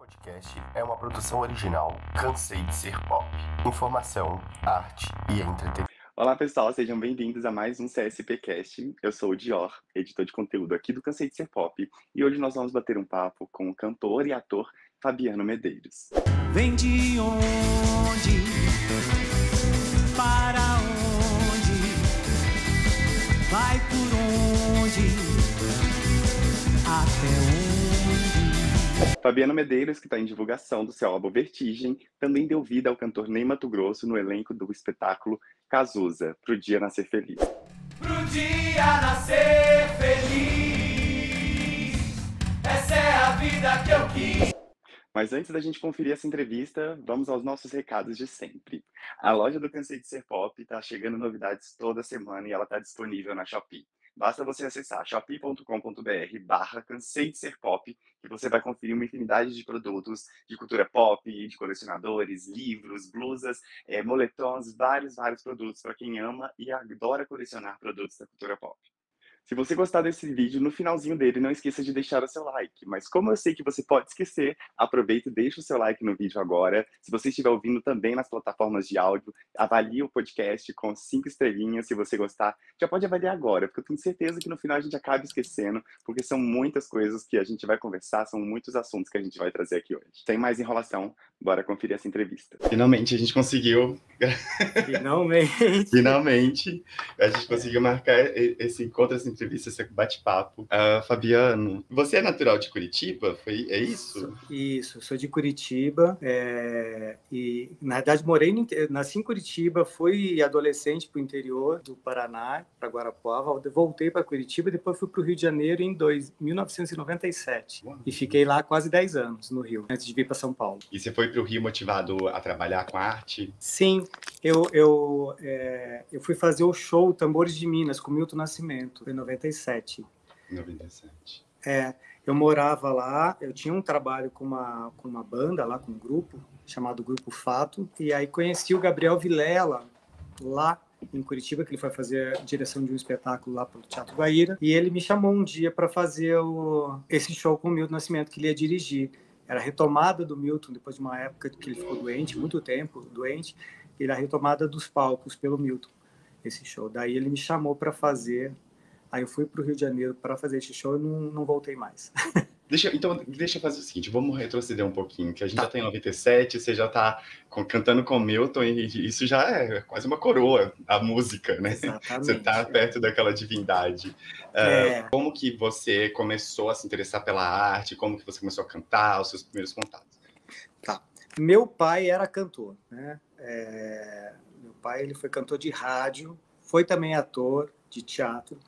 podcast é uma produção original Cansei de Ser Pop. Informação, arte e entretenimento. Olá pessoal, sejam bem-vindos a mais um CSPcast. Eu sou o Dior, editor de conteúdo aqui do Cansei de Ser Pop, e hoje nós vamos bater um papo com o cantor e ator Fabiano Medeiros. Vem de onde? Para onde? Vai por onde? Até onde? Fabiano Medeiros, que está em divulgação do seu álbum Vertigem, também deu vida ao cantor Ney Matogrosso no elenco do espetáculo Cazuza, Pro Dia Nascer Feliz. Pro dia nascer feliz, essa é a vida que eu quis. Mas antes da gente conferir essa entrevista, vamos aos nossos recados de sempre. A loja do Cansei de Ser Pop está chegando novidades toda semana e ela está disponível na Shopee. Basta você acessar shopee.com.br/Cansei de Ser Pop, que você vai conferir uma infinidade de produtos de cultura pop, de colecionadores, livros, blusas, moletons, vários produtos para quem ama e adora colecionar produtos da cultura pop. Se você gostar desse vídeo, no finalzinho dele, não esqueça de deixar o seu like. Mas como eu sei que você pode esquecer, aproveita e deixa o seu like no vídeo agora. Se você estiver ouvindo também nas plataformas de áudio, avalie o podcast com 5 estrelinhas. Se você gostar, já pode avaliar agora, porque eu tenho certeza que no final a gente acaba esquecendo, porque são muitas coisas que a gente vai conversar, são muitos assuntos que a gente vai trazer aqui hoje. Sem mais enrolação, bora conferir essa entrevista. Finalmente a gente conseguiu. Finalmente a gente conseguiu marcar esse encontro, essa entrevista, esse bate-papo. Fabiano, você é natural de Curitiba? É isso? Isso, sou de Curitiba e, na verdade, nasci em Curitiba, fui adolescente para o interior do Paraná, para Guarapuava, voltei para Curitiba, depois fui para o Rio de Janeiro em 1997 e fiquei lá quase 10 anos no Rio, antes de vir para São Paulo. E você foi para o Rio motivado a trabalhar com arte? Sim, eu fui fazer o show Tambores de Minas com Milton Nascimento, em 97. 97. Eu morava lá, eu tinha um trabalho com uma banda lá, com um grupo, chamado Grupo Fato, e aí conheci o Gabriel Vilela, lá em Curitiba, que ele foi fazer a direção de um espetáculo lá pelo Teatro Guaíra, e ele me chamou um dia para fazer esse show com o Milton Nascimento, que ele ia dirigir. Era a retomada do Milton, depois de uma época que ele ficou doente, muito tempo doente, e era a retomada dos palcos pelo Milton, esse show. Daí ele me chamou para fazer. Aí eu fui para o Rio de Janeiro para fazer esse show e não voltei mais. Deixa eu fazer o seguinte, vamos retroceder um pouquinho, que a gente já está em 97, você já está cantando com o Milton, e isso já é quase uma coroa, a música, né? Exatamente. Você está perto daquela divindade. Como que você começou a se interessar pela arte? Como que você começou a cantar, os seus primeiros contatos? Tá. Meu pai era cantor, né? Meu pai, ele foi cantor de rádio, foi também ator de teatro.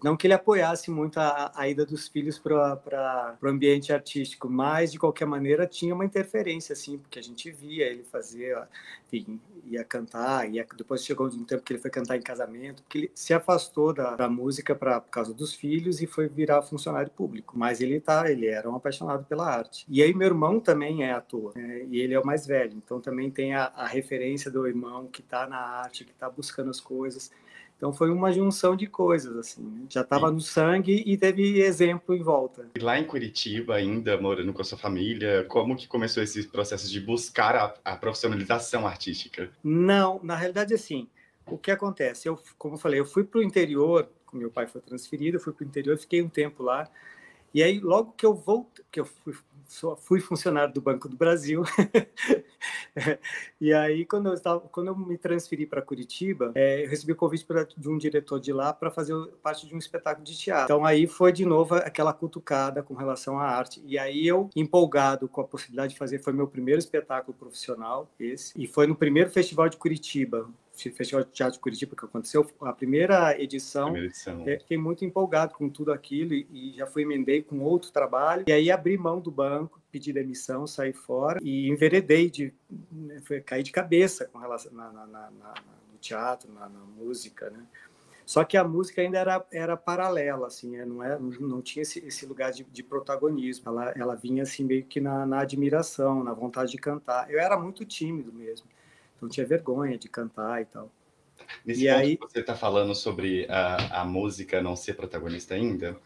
Não que ele apoiasse muito a ida dos filhos para o ambiente artístico, mas, de qualquer maneira, tinha uma interferência, assim, porque a gente via ele fazer, enfim, ia cantar, depois chegou um tempo que ele foi cantar em casamento, porque ele se afastou da música por causa dos filhos e foi virar funcionário público, mas ele era um apaixonado pela arte. E aí meu irmão também é ator, né, e ele é o mais velho, então também tem a referência do irmão que está na arte, que está buscando as coisas. Então foi uma junção de coisas, assim, né? Já estava no sangue e teve exemplo em volta. E lá em Curitiba, ainda morando com a sua família, como que começou esse processo de buscar a profissionalização artística? Não, na realidade, assim, o que acontece? Como eu falei, eu fui para o interior, meu pai foi transferido, eu fui para o interior, fiquei um tempo lá, e aí logo que eu voltei, que eu fui funcionário do Banco do Brasil, e aí quando eu me transferi para Curitiba, eu recebi o convite de um diretor de lá para fazer parte de um espetáculo de teatro. Então aí foi de novo aquela cutucada com relação à arte, e aí eu, empolgado com a possibilidade de fazer, foi meu primeiro espetáculo profissional, e foi no primeiro festival de Curitiba, Festival de Teatro de Curitiba, que aconteceu, a primeira edição. Fiquei muito empolgado com tudo aquilo e já emendei com outro trabalho, e aí abri mão do banco, pedi demissão, saí fora e enveredei, caí de cabeça com relação no teatro, na música, né? Só que a música ainda era paralela, assim, não tinha esse lugar de protagonismo. Ela vinha assim meio que na admiração, na vontade de cantar. Eu era muito tímido mesmo, então tinha vergonha de cantar e tal. Nesse E ponto aí, que você está falando sobre a música não ser protagonista ainda,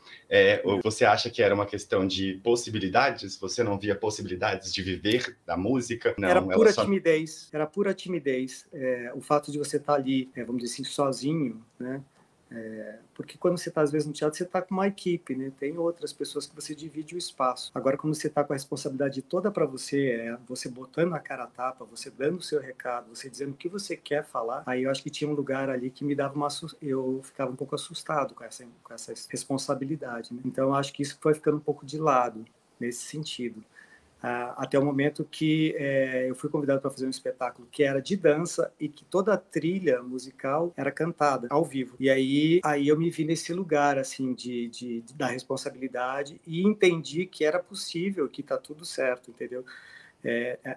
ou você acha que era uma questão de possibilidades? Você não via possibilidades de viver da música? era Não, ela pura só... timidez, era pura timidez. O fato de você estar ali, vamos dizer assim, sozinho, né? Porque quando você está, às vezes, no teatro, você está com uma equipe, né? Tem outras pessoas que você divide o espaço. Agora, quando você está com a responsabilidade toda para você, você botando a cara a tapa, você dando o seu recado, você dizendo o que você quer falar, aí eu acho que tinha um lugar ali que me dava eu ficava um pouco assustado com essa responsabilidade, né? Então, eu acho que isso foi ficando um pouco de lado nesse sentido. Até o momento que eu fui convidado para fazer um espetáculo que era de dança e que toda a trilha musical era cantada ao vivo. E aí eu me vi nesse lugar assim da responsabilidade e entendi que era possível, que tá tudo certo, entendeu?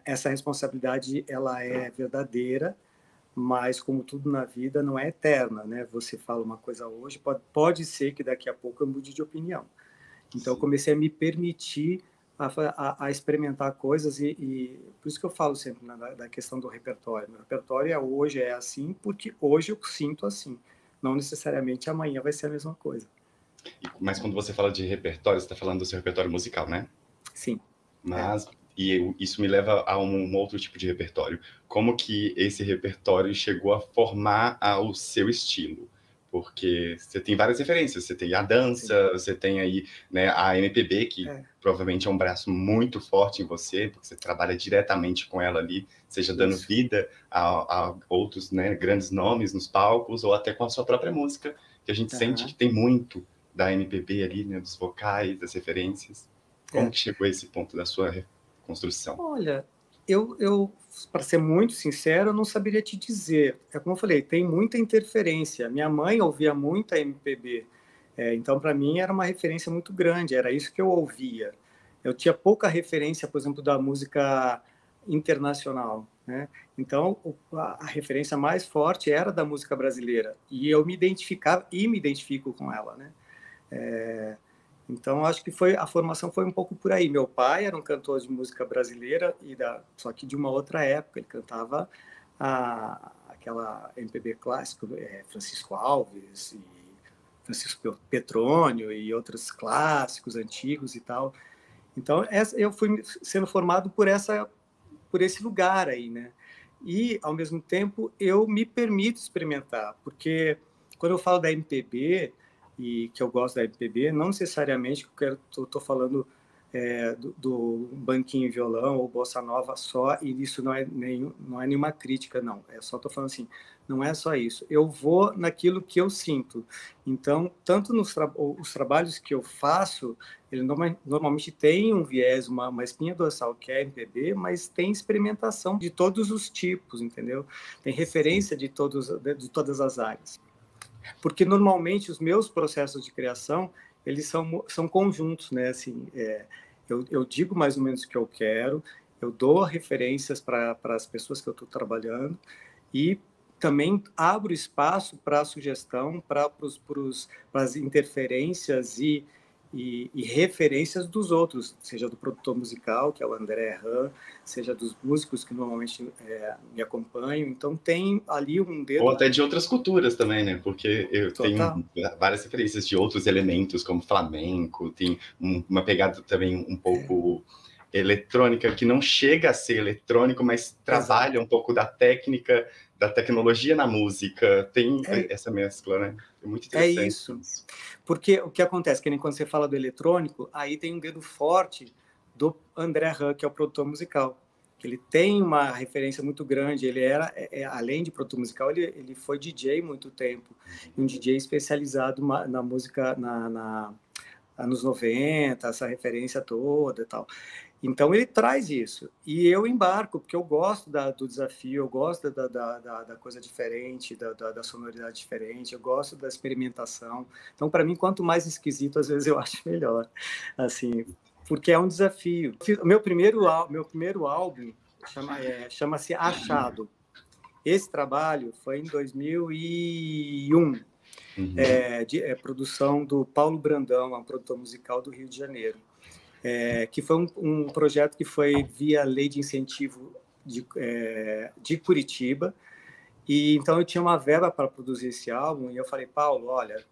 Essa responsabilidade, ela é verdadeira, mas como tudo na vida não é eterna, né? Você fala uma coisa hoje, pode ser que daqui a pouco eu mude de opinião. Então eu comecei a me permitir a experimentar coisas e por isso que eu falo sempre da questão do repertório. Meu repertório hoje é assim porque hoje eu sinto assim. Não necessariamente amanhã vai ser a mesma coisa. Mas quando você fala de repertório, você está falando do seu repertório musical, né? Sim. Mas isso me leva a um outro tipo de repertório. Como que esse repertório chegou a formar o seu estilo? Porque você tem várias referências, você tem a dança, sim, você tem aí, né, a MPB, que provavelmente é um braço muito forte em você, porque você trabalha diretamente com ela ali, seja dando vida a outros, né, grandes nomes nos palcos, ou até com a sua própria música, que a gente sente que tem muito da MPB ali, né, dos vocais, das referências. Como que chegou a esse ponto da sua construção? Olha, eu para ser muito sincero, eu não saberia te dizer. É como eu falei, tem muita interferência. Minha mãe ouvia muita MPB, então para mim era uma referência muito grande, era isso que eu ouvia. Eu tinha pouca referência, por exemplo, da música internacional, né? Então a referência mais forte era da música brasileira e eu me identificava e me identifico com ela, né? Então, acho que a formação foi um pouco por aí. Meu pai era um cantor de música brasileira, só que de uma outra época. Ele cantava aquela MPB clássica, Francisco Alves, e Francisco Petrônio e outros clássicos antigos e tal. Então, eu fui sendo formado por esse lugar aí, né? E, ao mesmo tempo, eu me permito experimentar, porque quando eu falo da MPB, e que eu gosto da MPB, não necessariamente que eu estou falando do banquinho e violão ou bossa nova só, e isso não é nenhuma crítica, não. Só estou falando assim, não é só isso. Eu vou naquilo que eu sinto. Então, tanto os trabalhos que eu faço, ele normalmente tem um viés, uma espinha dorsal que é MPB, mas tem experimentação de todos os tipos, entendeu? Tem referência de todas as áreas. Porque normalmente os meus processos de criação eles são conjuntos, né? Assim, eu digo mais ou menos o que eu quero, eu dou referências para as pessoas que eu estou trabalhando e também abro espaço para a sugestão, para as interferências e referências dos outros, seja do produtor musical, que é o André Ram, seja dos músicos que normalmente me acompanham. Então, tem ali um dedo... Ou até de outras culturas também, né? Porque eu tenho várias referências de outros elementos, como flamenco, tem uma pegada também um pouco eletrônica, que não chega a ser eletrônico, mas trabalha um pouco da técnica, da tecnologia na música. Tem essa mescla, né? É muito interessante. É isso. Porque o que acontece, que nem quando você fala do eletrônico, aí tem um dedo forte do André Ram, que é o produtor musical. Ele tem uma referência muito grande. Ele além de produtor musical, ele foi DJ muito tempo. Um DJ especializado na música anos 90, essa referência toda e tal. Então, ele traz isso. E eu embarco, porque eu gosto do desafio, eu gosto da coisa diferente, da sonoridade diferente, eu gosto da experimentação. Então, para mim, quanto mais esquisito, às vezes eu acho melhor. Assim, porque é um desafio. O meu primeiro álbum chama-se Achado. Esse trabalho foi em 2001. Produção do Paulo Brandão, um produtor musical do Rio de Janeiro. Que foi um projeto que foi via Lei de Incentivo de Curitiba, E então eu tinha uma verba para produzir esse álbum e eu falei, Paulo, olha,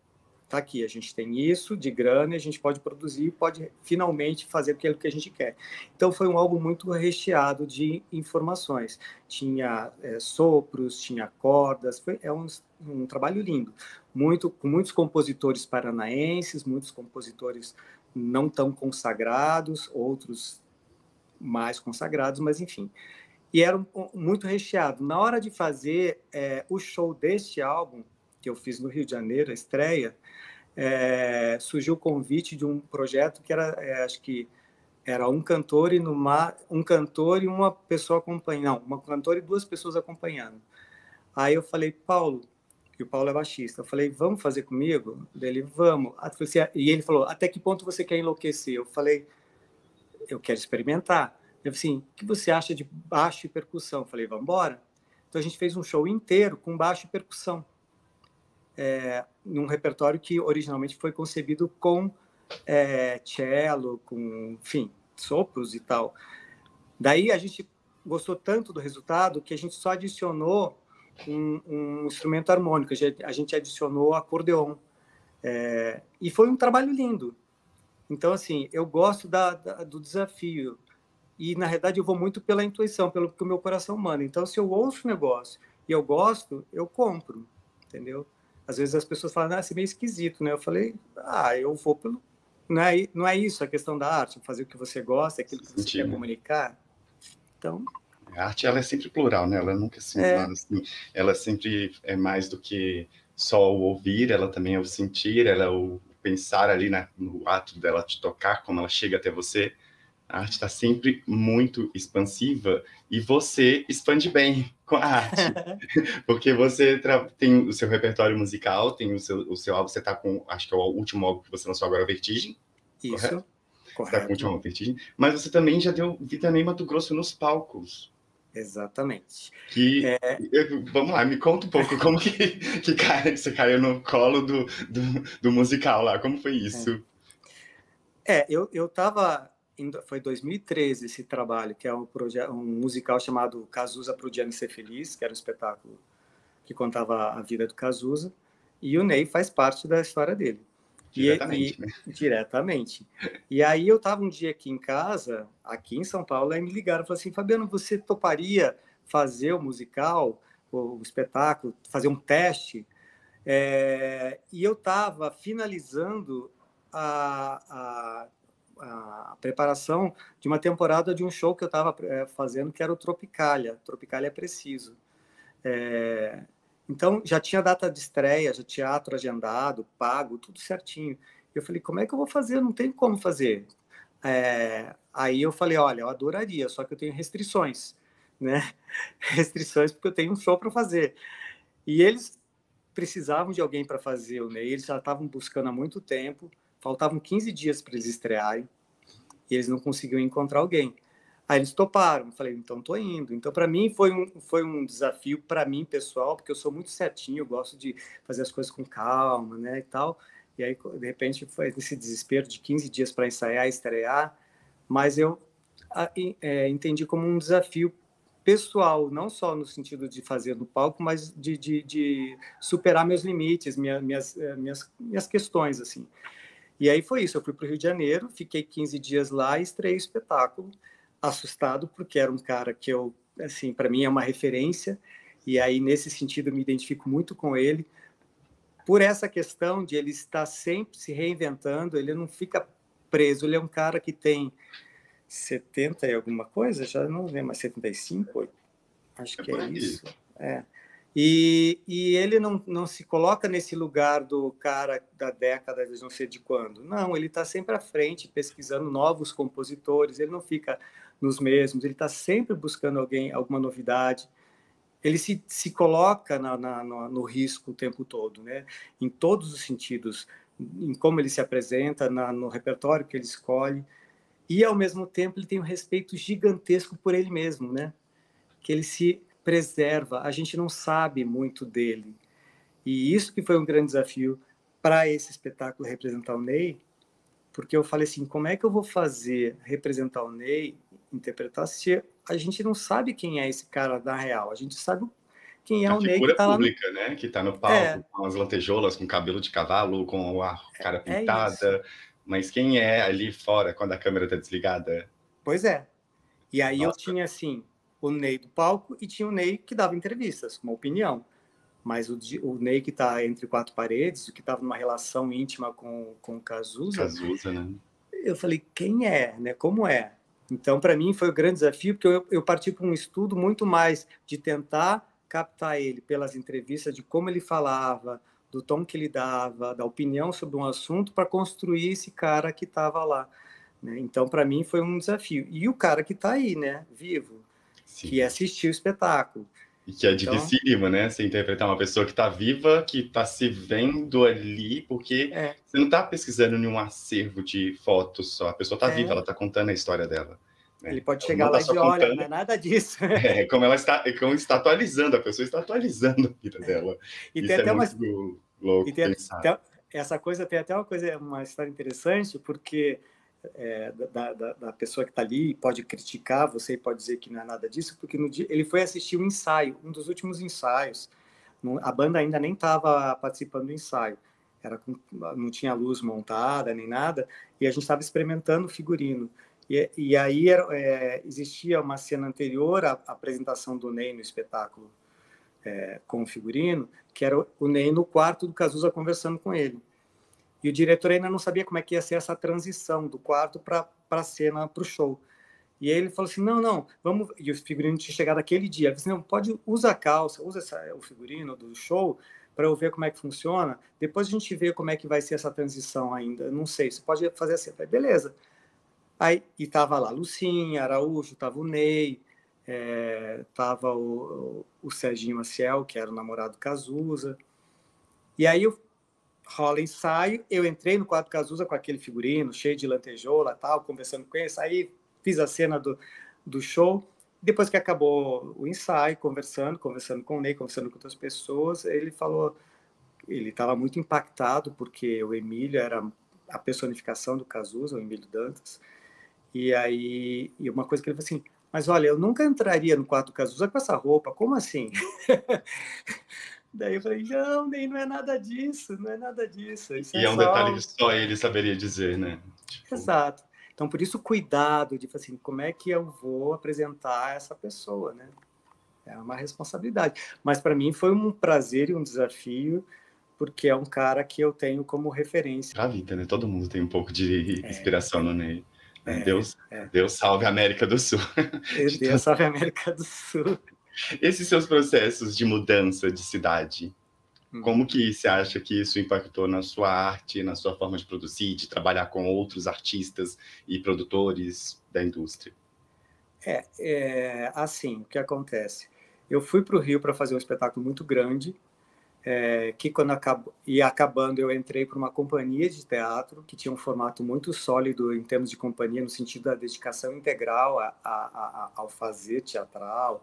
tá aqui, a gente tem isso de grana, a gente pode produzir, pode finalmente fazer aquilo que a gente quer. Então foi um álbum muito recheado de informações. Tinha sopros, tinha cordas, é um trabalho lindo. Com muitos compositores paranaenses, muitos compositores não tão consagrados, outros mais consagrados, mas enfim. E era muito recheado. Na hora de fazer o show deste álbum, que eu fiz no Rio de Janeiro, a estreia, surgiu o convite de um projeto que era, acho que era um cantor e uma pessoa acompanhando, não, uma cantora e duas pessoas acompanhando. Aí eu falei, Paulo, e o Paulo é baixista, eu falei, vamos fazer comigo? Ele, vamos. E ele falou, até que ponto você quer enlouquecer? Eu falei, eu quero experimentar. Ele falou assim, o que você acha de baixo e percussão? Eu falei, vamos embora. Então a gente fez um show inteiro com baixo e percussão. Num repertório que originalmente foi concebido com cello, com, enfim, sopros e tal. Daí a gente gostou tanto do resultado que a gente só adicionou um instrumento harmônico, a gente adicionou acordeon. E foi um trabalho lindo. Então, assim, eu gosto do desafio. E, na verdade, eu vou muito pela intuição, pelo que o meu coração manda. Então, se eu ouço o negócio e eu gosto, eu compro, entendeu? Às vezes as pessoas falam, isso é meio esquisito, né? Eu falei, eu vou pelo... Não é isso a questão da arte, fazer o que você gosta, aquilo que você quer comunicar. Então... A arte, ela é sempre plural, né? Ela nunca se assim, ela sempre é mais do que só o ouvir, ela também é o sentir, ela é o pensar ali no ato dela te tocar, como ela chega até você. A arte está sempre muito expansiva e você expande bem com a arte. Porque você tem o seu repertório musical, tem o seu álbum, você está com, acho que é o último álbum que você lançou agora, Vertigem. Isso, correto? Você está com o último correto. álbum, Vertigem. Mas você também já deu vida em Mato Grosso nos palcos. Exatamente. Vamos lá, me conta um pouco como que você caiu no colo do musical lá, como foi isso? Eu estava... Foi 2013 esse trabalho, que é um musical chamado Cazuza pro Gianni Ser Feliz, que era um espetáculo que contava a vida do Cazuza, e o Ney faz parte da história dele. Diretamente, né? Diretamente. E aí eu estava um dia aqui em casa, aqui em São Paulo, aí me ligaram e falaram assim, Fabiano, você toparia fazer o musical, o espetáculo, fazer um teste? E eu estava finalizando a preparação de uma temporada de um show que eu estava fazendo, que era o Tropicália. Tropicália é Preciso. Então, já tinha data de estreia, já teatro agendado, pago, tudo certinho. Eu falei, como é que eu vou fazer? Não tem como fazer. Aí eu falei, olha, eu adoraria, só que eu tenho restrições, né? Restrições porque eu tenho um show para fazer. E eles precisavam de alguém para fazer o Ney, eles já estavam buscando há muito tempo, faltavam 15 dias para eles estrearem, e eles não conseguiam encontrar alguém. Aí eles toparam, falei, então tô indo. Então, para mim, foi um desafio, para mim, pessoal, porque eu sou muito certinho, eu gosto de fazer as coisas com calma, né, e tal. E aí, de repente, foi esse desespero de 15 dias para ensaiar, estrear, mas eu entendi como um desafio pessoal, não só no sentido de fazer no palco, mas de superar meus limites, minhas questões, assim. E aí foi isso, eu fui para o Rio de Janeiro, fiquei 15 dias lá e estreiei o espetáculo, assustado, porque era um cara que eu, assim, para mim é uma referência, e aí nesse sentido eu me identifico muito com ele, por essa questão de ele estar sempre se reinventando, ele não fica preso, ele é um cara que tem 70 e alguma coisa, já não lembro, mas 75, acho que é isso. E ele não se coloca nesse lugar do cara da década de não sei de quando. Não, ele está sempre à frente, pesquisando novos compositores, ele não fica nos mesmos, ele está sempre buscando alguma novidade. Ele se coloca no risco o tempo todo, né? Em todos os sentidos, em como ele se apresenta, no repertório que ele escolhe. E, ao mesmo tempo, ele tem um respeito gigantesco por ele mesmo, né? Que ele se preserva, a gente não sabe muito dele. E isso que foi um grande desafio para esse espetáculo representar o Ney, porque eu falei assim, como é que eu vou fazer representar o Ney, interpretar, se a gente não sabe quem é esse cara na real? A gente sabe quem é A o Ney que figura está lá no... pública, né? Que tá no É, palco, com as lantejoulas, com cabelo de cavalo, com a cara é isso. pintada. Mas quem é ali fora, quando a câmera tá desligada? Pois é. E aí eu Nossa. tinha, assim, o Ney do palco e tinha o Ney que dava entrevistas, uma opinião. Mas o Ney que está entre quatro paredes, o que estava numa relação íntima com o Cazuza, né? eu falei, quem é, né? Como é? Então, para mim, foi o grande desafio, porque eu parti para um estudo muito mais de tentar captar ele pelas entrevistas, de como ele falava, do tom que ele dava, da opinião sobre um assunto, para construir esse cara que estava lá. Né? Então, para mim, foi um desafio. E o cara que está aí, né? Vivo, Sim. que assistiu o espetáculo. E que é dificílimo, né? Você interpretar uma pessoa que está viva, que está se vendo ali, porque você não está pesquisando nenhum acervo de fotos só. A pessoa está viva, ela está contando a história dela. Né? Ele pode chegar lá e dizer, olha, não é nada disso. Como está atualizando, a pessoa está atualizando a vida dela. E isso tem até muito louco pensar. Essa coisa tem até uma história interessante, porque da pessoa que está ali pode criticar você e pode dizer que não é nada disso, porque no dia ele foi assistir um ensaio, um dos últimos ensaios. A banda ainda nem estava participando do ensaio, não tinha luz montada nem nada, e a gente estava experimentando o figurino. E aí existia uma cena anterior à apresentação do Ney no espetáculo com o figurino, que era o Ney no quarto do Cazuza conversando com ele. E o diretor ainda não sabia como é que ia ser essa transição do quarto para a cena, para o show. E aí ele falou assim, não, vamos... E o figurino tinha chegado aquele dia. Ele disse, não, usa a calça, usa o figurino do show para eu ver como é que funciona. Depois a gente vê como é que vai ser essa transição ainda. Não sei, você pode fazer assim. Eu falei, beleza. Aí, e tava lá Lucinha, Araújo, tava o Ney, tava o Serginho Maciel, que era o namorado do Cazuza. E aí rola ensaio, eu entrei no quarto Cazuza com aquele figurino, cheio de lantejoula, tal, conversando com ele, aí fiz a cena do show. Depois que acabou o ensaio, conversando com o Ney, conversando com outras pessoas, ele falou, ele estava muito impactado, porque o Emílio era a personificação do Cazuza, o Emílio Dantas, e aí uma coisa que ele falou assim, mas olha, eu nunca entraria no quarto Cazuza com essa roupa, como assim? Daí eu falei, não, Ney, não é nada disso, não é nada disso. Isso e é um detalhe que só ele saberia dizer, né? Tipo... Exato. Então, por isso, cuidado de, assim, como é que eu vou apresentar essa pessoa, né? É uma responsabilidade. Mas, para mim, foi um prazer e um desafio, porque é um cara que eu tenho como referência. Pra vida, né? Todo mundo tem um pouco de inspiração no Ney. Deus salve a América do Sul. Deus salve a América do Sul. Esses seus processos de mudança de cidade, como que você acha que isso impactou na sua arte, na sua forma de produzir, de trabalhar com outros artistas e produtores da indústria? Assim, o que acontece? Eu fui para o Rio para fazer um espetáculo muito grande, que quando ia acabando eu entrei para uma companhia de teatro que tinha um formato muito sólido em termos de companhia, no sentido da dedicação integral ao fazer teatral.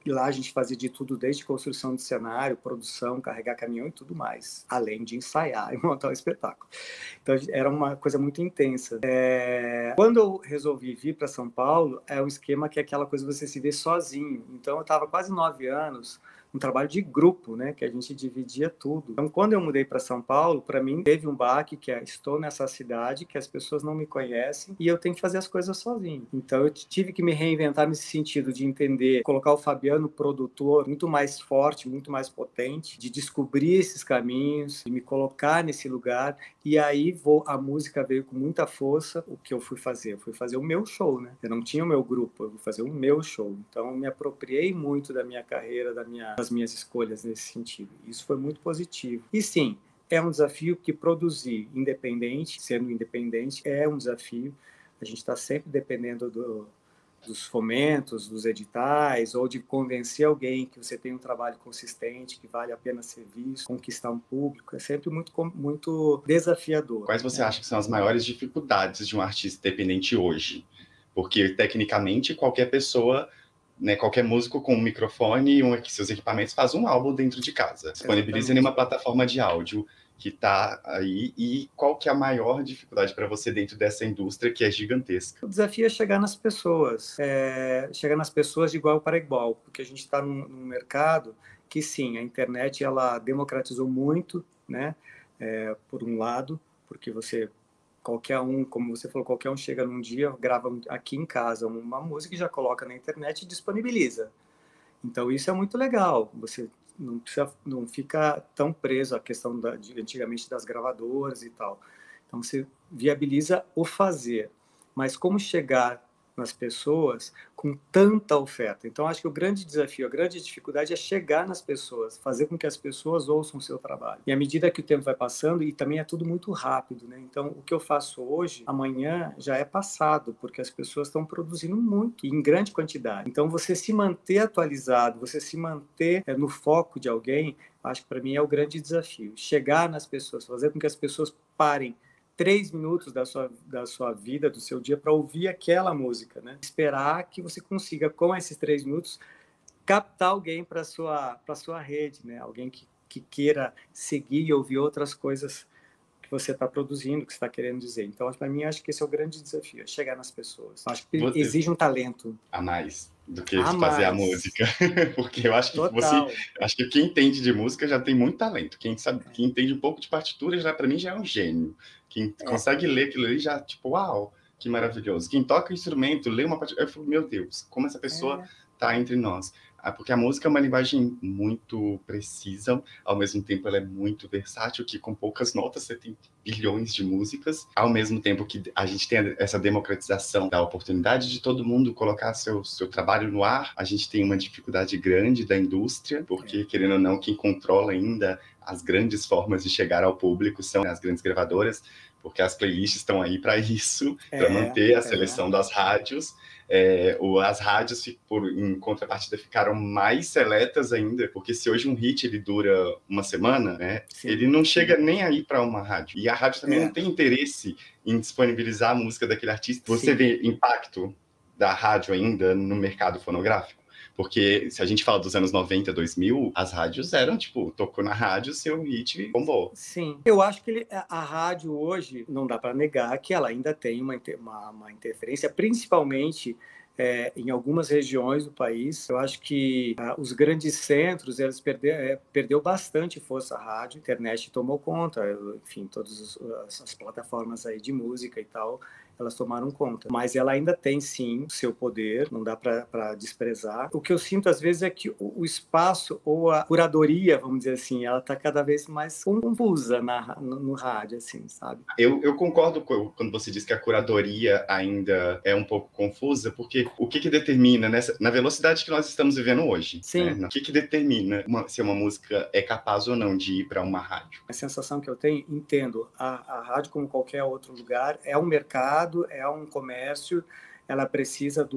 E lá a gente fazia de tudo, desde construção de cenário, produção, carregar caminhão e tudo mais, além de ensaiar e montar o espetáculo. Então era uma coisa muito intensa. Quando eu resolvi vir para São Paulo, é um esquema que é aquela coisa de você se ver sozinho. Então eu estava quase 9 anos, um trabalho de grupo, né, que a gente dividia tudo. Então, quando eu mudei para São Paulo, para mim teve um baque, que estou nessa cidade, que as pessoas não me conhecem e eu tenho que fazer as coisas sozinho. Então, eu tive que me reinventar nesse sentido de entender, colocar o Fabiano produtor muito mais forte, muito mais potente, de descobrir esses caminhos, de me colocar nesse lugar. E aí a música veio com muita força. O que eu fui fazer? Eu fui fazer o meu show, né? Eu não tinha o meu grupo, eu fui fazer o meu show. Então, eu me apropriei muito da minha carreira, das minhas escolhas nesse sentido. Isso foi muito positivo. E sim, é um desafio que produzir sendo independente, é um desafio. A gente está sempre dependendo dos fomentos, dos editais, ou de convencer alguém que você tem um trabalho consistente, que vale a pena ser visto, conquistar um público. É sempre muito desafiador. Quais você acha que são as maiores dificuldades de um artista independente hoje? Porque, tecnicamente, qualquer pessoa, né, qualquer músico com um microfone e seus equipamentos faz um álbum dentro de casa. Disponibiliza em uma plataforma de áudio. que está aí, e qual que é a maior dificuldade para você dentro dessa indústria que é gigantesca? O desafio é chegar nas pessoas de igual para igual, porque a gente está num mercado que, sim, a internet ela democratizou muito, né? Por um lado, porque qualquer um, como você falou, qualquer um chega num dia, grava aqui em casa uma música e já coloca na internet e disponibiliza. Então, isso é muito legal. Você não fica tão preso à questão antigamente das gravadoras e tal. Então, você viabiliza o fazer. Mas como chegar nas pessoas com tanta oferta? Então, acho que o grande desafio, a grande dificuldade é chegar nas pessoas, fazer com que as pessoas ouçam o seu trabalho. E à medida que o tempo vai passando, e também é tudo muito rápido, né? Então, o que eu faço hoje, amanhã já é passado, porque as pessoas estão produzindo muito, e em grande quantidade. Então, você se manter atualizado, você se manter no foco de alguém, acho que para mim é o grande desafio. Chegar nas pessoas, fazer com que as pessoas parem 3 minutos da sua vida, do seu dia, para ouvir aquela música, né? Esperar que você consiga, com esses 3 minutos, captar alguém para sua rede, né? Alguém que queira seguir e ouvir outras coisas que você está produzindo, que você está querendo dizer. Então, para mim, acho que esse é o grande desafio, é chegar nas pessoas. Acho que exige um talento. A mais do que fazer a música. Porque eu acho que acho que quem entende de música já tem muito talento. Quem entende um pouco de partitura, para mim, já é um gênio. Quem consegue ler aquilo ali já, tipo, uau, que maravilhoso. Quem toca instrumento, lê uma partitura, eu falo, meu Deus, como essa pessoa está entre nós. Porque a música é uma linguagem muito precisa, ao mesmo tempo ela é muito versátil, que com poucas notas você tem bilhões de músicas, ao mesmo tempo que a gente tem essa democratização da oportunidade de todo mundo colocar seu trabalho no ar. A gente tem uma dificuldade grande da indústria, porque, querendo ou não, quem controla ainda as grandes formas de chegar ao público são as grandes gravadoras, porque as playlists estão aí para isso, para manter a seleção das rádios. As rádios, em contrapartida, ficaram mais seletas ainda, porque se hoje um hit ele dura uma semana, né, ele não chega nem aí para uma rádio. E a rádio também não tem interesse em disponibilizar a música daquele artista. Você vê impacto da rádio ainda no mercado fonográfico? Porque se a gente fala dos anos 90, 2000, as rádios eram, tipo, tocou na rádio, seu hit bombou. Sim. Eu acho que a rádio hoje, não dá para negar que ela ainda tem uma interferência, principalmente em algumas regiões do país. Eu acho que os grandes centros, eles perdeu bastante força a rádio, a internet tomou conta, enfim, todas as plataformas aí de música e tal, elas tomaram conta. Mas ela ainda tem, sim, seu poder, não dá para desprezar. O que eu sinto, às vezes, é que o espaço ou a curadoria, vamos dizer assim, ela está cada vez mais confusa no rádio, assim, sabe? Eu concordo quando você diz que a curadoria ainda é um pouco confusa, porque o que determina, na velocidade que nós estamos vivendo hoje, né? O que determina se uma música é capaz ou não de ir para uma rádio? A sensação que eu tenho, entendo, a rádio, como qualquer outro lugar, é um mercado, é um comércio, ela precisa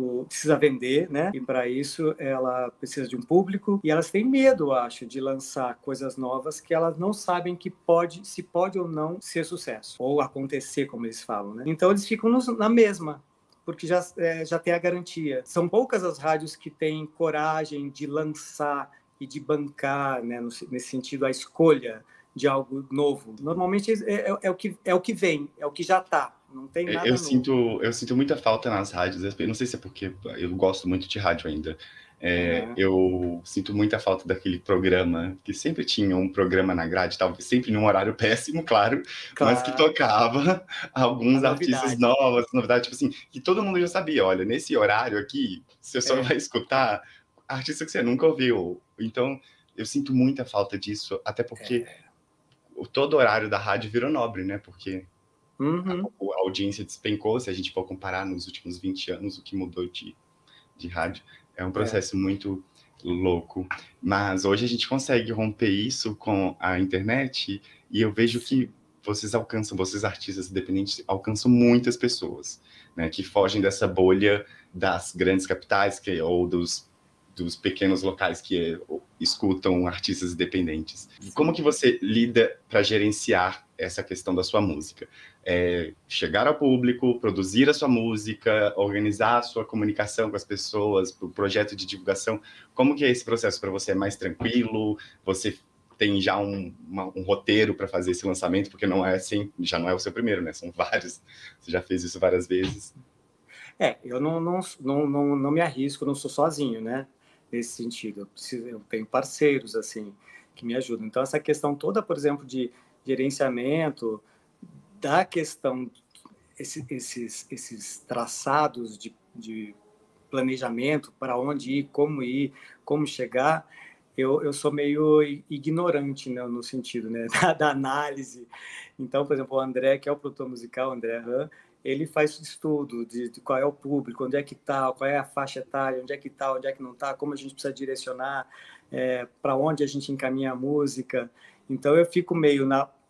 vender, né? E para isso ela precisa de um público, e elas têm medo, eu acho, de lançar coisas novas que elas não sabem se pode ou não ser sucesso, ou acontecer, como eles falam, né? Então eles ficam na mesma, porque já tem a garantia. São poucas as rádios que têm coragem de lançar e de bancar, né, nesse sentido, a escolha de algo novo. Normalmente é o que vem, é o que já está. Não tem nada novo. Eu sinto muita falta nas rádios. Eu não sei se é porque eu gosto muito de rádio ainda. Eu sinto muita falta daquele programa, que sempre tinha um programa na grade, talvez sempre num horário péssimo, claro, mas que tocava alguns artistas novos, novidade, tipo assim, que todo mundo já sabia, olha, nesse horário aqui, você só vai escutar artista que você nunca ouviu. Então, eu sinto muita falta disso, até porque todo horário da rádio virou nobre, né? Porque a audiência despencou, se a gente for comparar nos últimos 20 anos, o que mudou de rádio. É um processo muito louco. Mas hoje a gente consegue romper isso com a internet, e eu vejo que vocês artistas independentes, alcançam muitas pessoas, né? Que fogem dessa bolha das grandes capitais ou dos pequenos locais que escutam artistas independentes. Como que você lida para gerenciar essa questão da sua música? Chegar ao público, produzir a sua música, organizar a sua comunicação com as pessoas, o projeto de divulgação. Como que é esse processo para você? É mais tranquilo? Você tem já um roteiro para fazer esse lançamento? Porque não é assim, já não é o seu primeiro, né? São vários. Você já fez isso várias vezes. Eu não me arrisco, não sou sozinho, né? Nesse sentido, eu tenho parceiros assim que me ajudam. Então essa questão toda, por exemplo, de gerenciamento da questão, esses traçados de planejamento, para onde ir, como chegar, eu sou meio ignorante, né, no sentido, né, da análise. Então, por exemplo, o André, que é o produtor musical, o André Han, ele faz estudo de qual é o público, onde é que está, qual é a faixa etária, onde é que está, onde é que não está, como a gente precisa direcionar, para onde a gente encaminha a música. Então, eu fico meio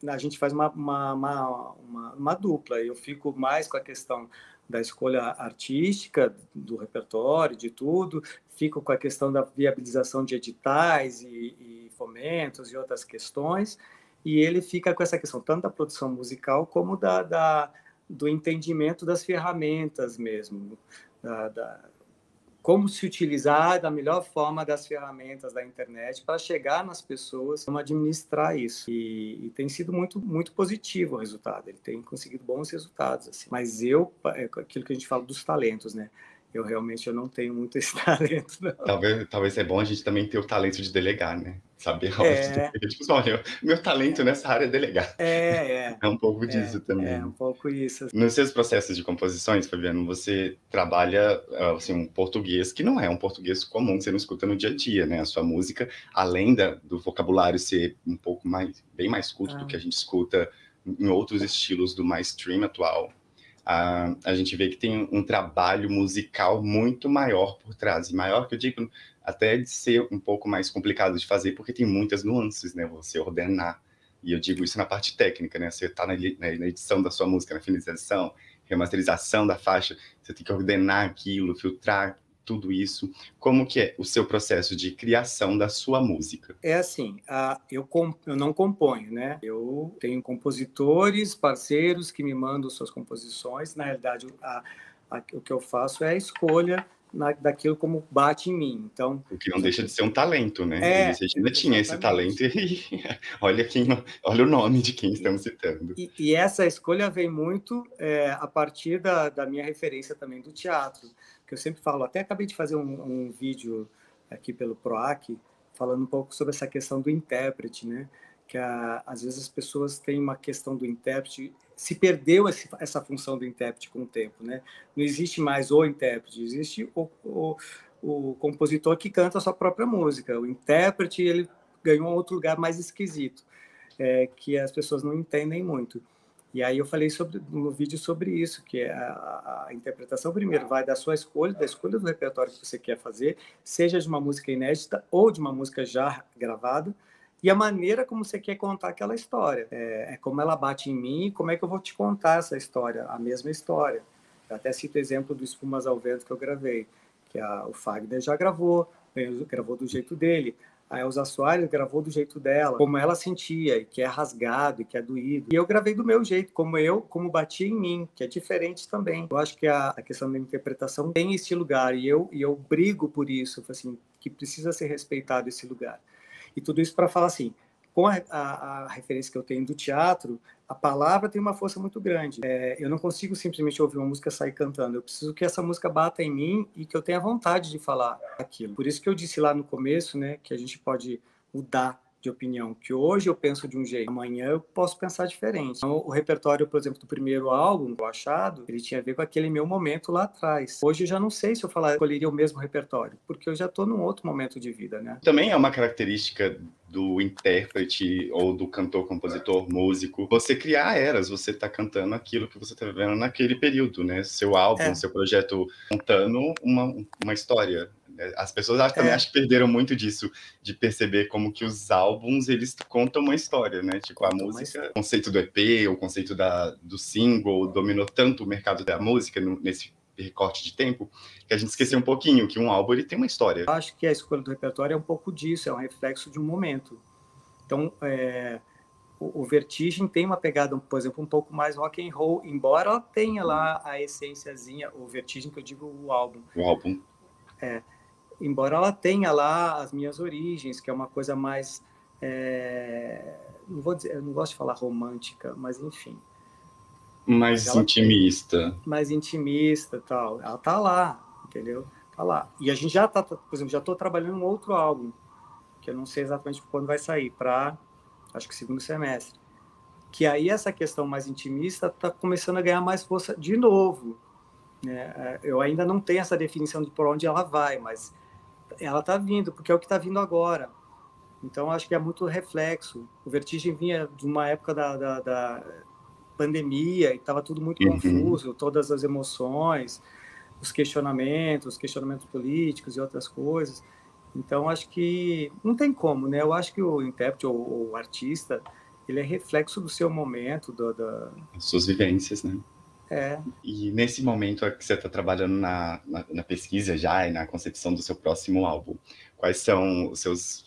a gente faz uma dupla. Eu fico mais com a questão da escolha artística, do repertório, de tudo. Fico com a questão da viabilização de editais e fomentos e outras questões. E ele fica com essa questão tanto da produção musical como do entendimento das ferramentas mesmo, como se utilizar da melhor forma das ferramentas da internet para chegar nas pessoas, como administrar isso. E tem sido muito, muito positivo o resultado, ele tem conseguido bons resultados. Assim. Mas aquilo que a gente fala dos talentos, né? Eu realmente não tenho muito esse talento, não. Talvez é bom a gente também ter o talento de delegar, né? Saber onde... Tipo, olha, meu talento nessa área é delegar. É um pouco disso também. É um pouco isso. Nos seus processos de composições, Fabiano, você trabalha assim, um português que não é um português comum que você não escuta no dia a dia, né? A sua música, além do vocabulário ser um pouco bem mais curto do que a gente escuta em outros estilos do mainstream atual, a gente vê que tem um trabalho musical muito maior por trás. E maior que eu digo, até de ser um pouco mais complicado de fazer, porque tem muitas nuances, né? Você ordenar. E eu digo isso na parte técnica, né? Você está na edição da sua música, na finalização, remasterização da faixa, você tem que ordenar aquilo, filtrar tudo isso. Como que é o seu processo de criação da sua música? É assim, eu não componho, né? Eu tenho compositores, parceiros que me mandam suas composições. Na realidade, o que eu faço é a escolha daquilo como bate em mim. Então, o que não deixa de ser um talento, né? Você ainda tinha esse talento e olha o nome de quem estamos citando. E essa escolha vem muito a partir da minha referência também do teatro, que eu sempre falo, até acabei de fazer um vídeo aqui pelo PROAC, falando um pouco sobre essa questão do intérprete, né? Que às vezes as pessoas têm uma questão do intérprete, se perdeu essa função do intérprete com o tempo, né? Não existe mais o intérprete, existe o compositor que canta a sua própria música. O intérprete, ele ganhou um outro lugar mais esquisito, que as pessoas não entendem muito. E aí eu falei no vídeo sobre isso, que a interpretação primeiro vai da sua escolha, da escolha do repertório que você quer fazer, seja de uma música inédita ou de uma música já gravada, e a maneira como você quer contar aquela história. Como ela bate em mim, como é que eu vou te contar essa história, a mesma história. Eu até cito o exemplo do Espumas ao Vento que eu gravei, que o Fagner já gravou do jeito dele. A Elza Soares gravou do jeito dela, como ela sentia, e que é rasgado, e que é doído. E eu gravei do meu jeito, como batia em mim, que é diferente também. Eu acho que a questão da interpretação tem esse lugar, e eu brigo por isso, assim, que precisa ser respeitado esse lugar. E tudo isso para falar assim, com a referência que eu tenho do teatro, a palavra tem uma força muito grande. Eu não consigo simplesmente ouvir uma música e sair cantando. Eu preciso que essa música bata em mim e que eu tenha vontade de falar aquilo. Por isso que eu disse lá no começo, né, que a gente pode mudar de opinião, que hoje eu penso de um jeito, amanhã eu posso pensar diferente. Então, o repertório, por exemplo, do primeiro álbum, O Achado, ele tinha a ver com aquele meu momento lá atrás. Hoje eu já não sei se eu escolheria o mesmo repertório, porque eu já estou num outro momento de vida, né? Também é uma característica do intérprete ou do cantor, compositor, músico, você criar eras, você está cantando aquilo que você está vivendo naquele período, né? Seu álbum, seu projeto, contando uma história. As pessoas também acho que perderam muito disso, de perceber como que os álbuns, eles contam uma história, né? Tipo, a música, o conceito do EP, o conceito do single, dominou tanto o mercado da música nesse recorte de tempo, que a gente esqueceu um pouquinho que um álbum, ele tem uma história. Eu acho que a escolha do repertório é um pouco disso, é um reflexo de um momento. Então, o Vertigem tem uma pegada, por exemplo, um pouco mais rock and roll, embora ela tenha lá a essênciazinha, o Vertigem, que eu digo o álbum. O álbum. Embora ela tenha lá as minhas origens, que é uma coisa mais não vou dizer, eu não gosto de falar romântica, mas enfim. Mais intimista. Mais intimista e tal. Ela tá lá, entendeu? Tá lá. E a gente já tá, por exemplo, já estou trabalhando em um outro álbum, que eu não sei exatamente quando vai sair, acho que segundo semestre. Que aí essa questão mais intimista está começando a ganhar mais força de novo. Né? Eu ainda não tenho essa definição de por onde ela vai, mas ela está vindo, porque é o que está vindo agora. Então, acho que é muito reflexo. O Vertigem vinha de uma época da pandemia e estava tudo muito confuso, todas as emoções, os questionamentos políticos e outras coisas. Então, acho que não tem como, né? Eu acho que o intérprete ou o artista, ele é reflexo do seu momento, as suas vivências, né? E nesse momento que você está trabalhando na pesquisa já e na concepção do seu próximo álbum, quais são suas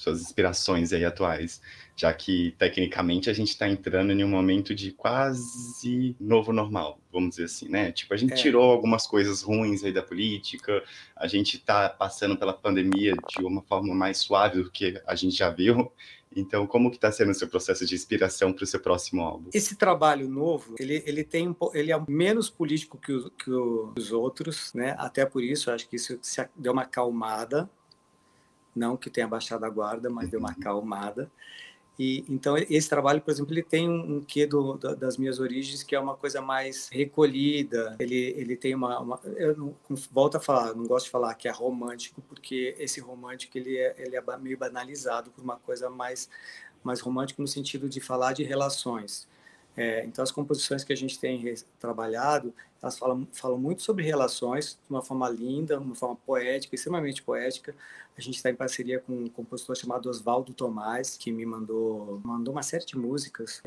inspirações aí atuais? Já que, tecnicamente, a gente está entrando em um momento de quase novo normal, vamos dizer assim, né? Tipo, a gente tirou algumas coisas ruins aí da política, a gente está passando pela pandemia de uma forma mais suave do que a gente já viu. Então, como que está sendo o seu processo de inspiração para o seu próximo álbum? Esse trabalho novo, ele é menos político que os outros, né? Até por isso, acho que isso deu uma acalmada. Não que tenha baixado a guarda, mas deu uma acalmada. E então esse trabalho, por exemplo, ele tem um quê das minhas origens, que é uma coisa mais recolhida. Ele tem eu não, volto a falar, não gosto de falar que é romântico, porque esse romântico ele é meio banalizado por uma coisa mais romântico no sentido de falar de relações. Então as composições que a gente tem trabalhado, elas falam muito sobre relações de uma forma linda, uma forma poética, extremamente poética. A gente está em parceria com um compositor chamado Oswaldo Tomás, que me mandou uma série de músicas,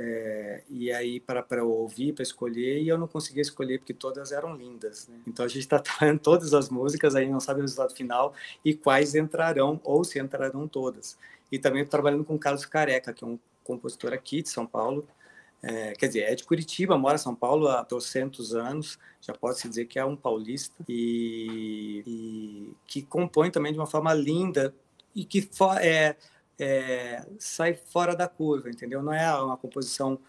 e aí para eu ouvir, para escolher, e eu não conseguia escolher porque todas eram lindas, né? Então a gente está trabalhando todas as músicas, aí não sabe o resultado final e quais entrarão, ou se entrarão todas. E também trabalhando com o Carlos Careca, que é um compositor aqui de São Paulo, quer dizer, é de Curitiba, mora em São Paulo há 200 anos, já pode-se dizer que é um paulista, e que compõe também de uma forma linda e que sai fora da curva, entendeu? Não é uma composição...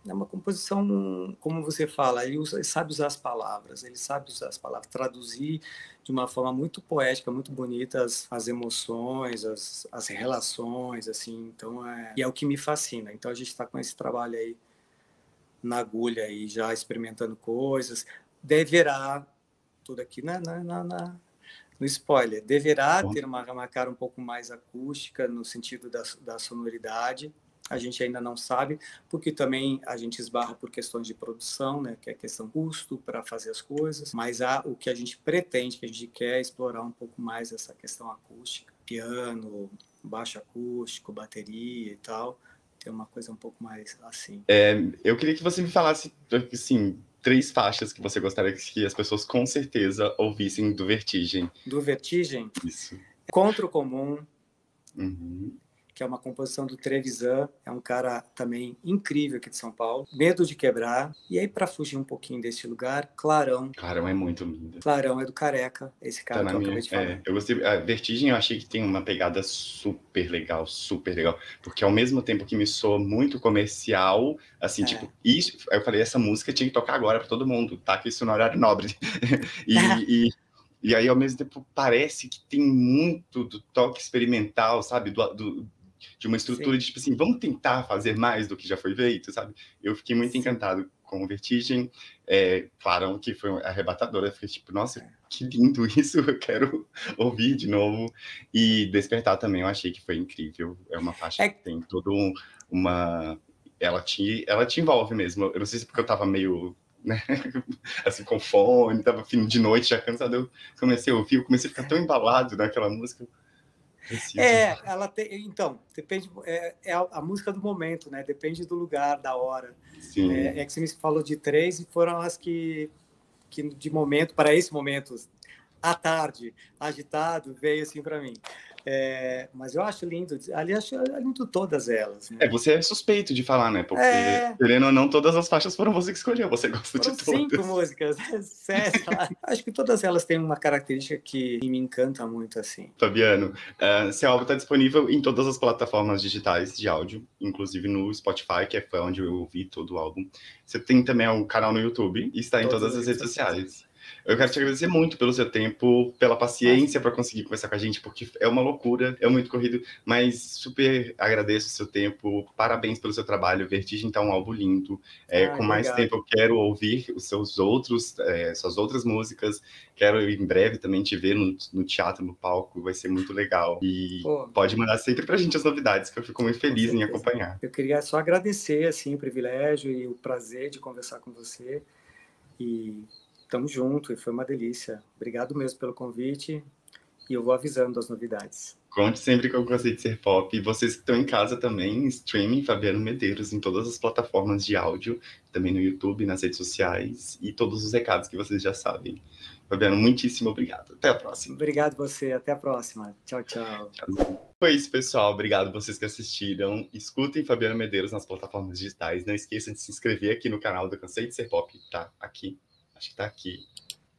É uma composição, como você fala, ele sabe usar as palavras, traduzir de uma forma muito poética, muito bonita as emoções, as relações, assim, então e é o que me fascina. Então a gente está com esse trabalho aí na agulha, aí, já experimentando coisas, deverá, tudo aqui no spoiler, deverá ter uma cara um pouco mais acústica, no sentido da sonoridade. A gente ainda não sabe, porque também a gente esbarra por questões de produção, né, que é questão de custo para fazer as coisas, mas o que a gente pretende, que a gente quer explorar um pouco mais essa questão acústica, piano, baixo acústico, bateria e tal, ter uma coisa um pouco mais assim. Eu queria que você me falasse, assim, 3 faixas que você gostaria que as pessoas com certeza ouvissem do Vertigem. Do Vertigem? Isso. Contra o Comum. Que é uma composição do Trevisan, é um cara também incrível aqui de São Paulo. Medo de Quebrar. E aí, para fugir um pouquinho desse lugar, Clarão. Clarão é muito lindo. Clarão é do Careca, esse cara que eu acabei de falar. Eu gostei. A Vertigem eu achei que tem uma pegada super legal, porque ao mesmo tempo que me soa muito comercial, assim, tipo, isso, eu falei, essa música tinha que tocar agora para todo mundo, tá? Que isso no horário nobre. E aí, ao mesmo tempo, parece que tem muito do toque experimental, sabe? De uma estrutura de, tipo assim, vamos tentar fazer mais do que já foi feito, sabe? Eu fiquei muito encantado com o Vertigem. Clarão, que foi arrebatadora. Eu fiquei tipo, nossa, que lindo isso, eu quero ouvir de novo. E Despertar também, eu achei que foi incrível. É uma faixa que tem toda uma... Ela te envolve mesmo. Eu não sei se porque eu tava meio... né? Assim, com fone, tava fim de noite, já cansado, eu comecei a ouvir, eu comecei a ficar tão embalado naquela música. Ela tem, então, depende, a música do momento, né? Depende do lugar, da hora. Sim. É que você me falou de 3 e foram as que de momento, para esse momento, à tarde, agitado, veio assim para mim. Mas eu acho lindo, ali acho lindo todas elas, né? Você é suspeito de falar, né? Porque, querendo ou não, todas as faixas foram você que escolheu, você gosta Foram de todas. 5 músicas, 7, acho que todas elas têm uma característica que me encanta muito, assim. Fabiano, seu álbum está disponível em todas as plataformas digitais de áudio, inclusive no Spotify, que foi onde eu ouvi todo o álbum. Você tem também um canal no YouTube e está em todas as redes sociais. Eu quero te agradecer muito pelo seu tempo, pela paciência para conseguir conversar com a gente, porque é uma loucura, é muito corrido, mas super agradeço o seu tempo, parabéns pelo seu trabalho, Vertigem tá um álbum lindo, com mais obrigado. tempo eu quero ouvir os suas outras músicas, quero em breve também te ver no teatro, no palco, vai ser muito legal, e pode mandar sempre pra gente as novidades, que eu fico muito feliz em acompanhar. Eu queria só agradecer, assim, o privilégio e o prazer de conversar com você, e estamos juntos, e foi uma delícia. Obrigado mesmo pelo convite, e eu vou avisando das novidades. Conte sempre com o Cansei de Ser Pop. E vocês que estão em casa também, streaming Fabiano Medeiros em todas as plataformas de áudio, também no YouTube, nas redes sociais, e todos os recados que vocês já sabem. Fabiano, muitíssimo obrigado. Até a próxima. Obrigado você, até a próxima. Tchau, tchau. Foi isso, pessoal. Obrigado vocês que assistiram. Escutem Fabiano Medeiros nas plataformas digitais. Não esqueçam de se inscrever aqui no canal do Cansei de Ser Pop. Tá aqui. Acho que tá aqui,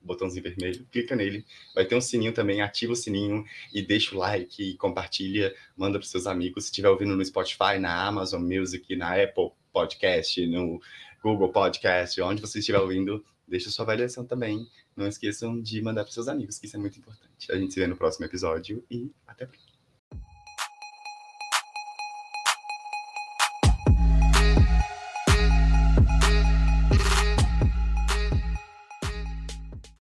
o botãozinho vermelho, clica nele, vai ter um sininho também, ativa o sininho e deixa o like, e compartilha, manda para os seus amigos, se estiver ouvindo no Spotify, na Amazon Music, na Apple Podcast, no Google Podcast, onde você estiver ouvindo, deixa sua avaliação também, não esqueçam de mandar para os seus amigos, que isso é muito importante. A gente se vê no próximo episódio e até a próxima.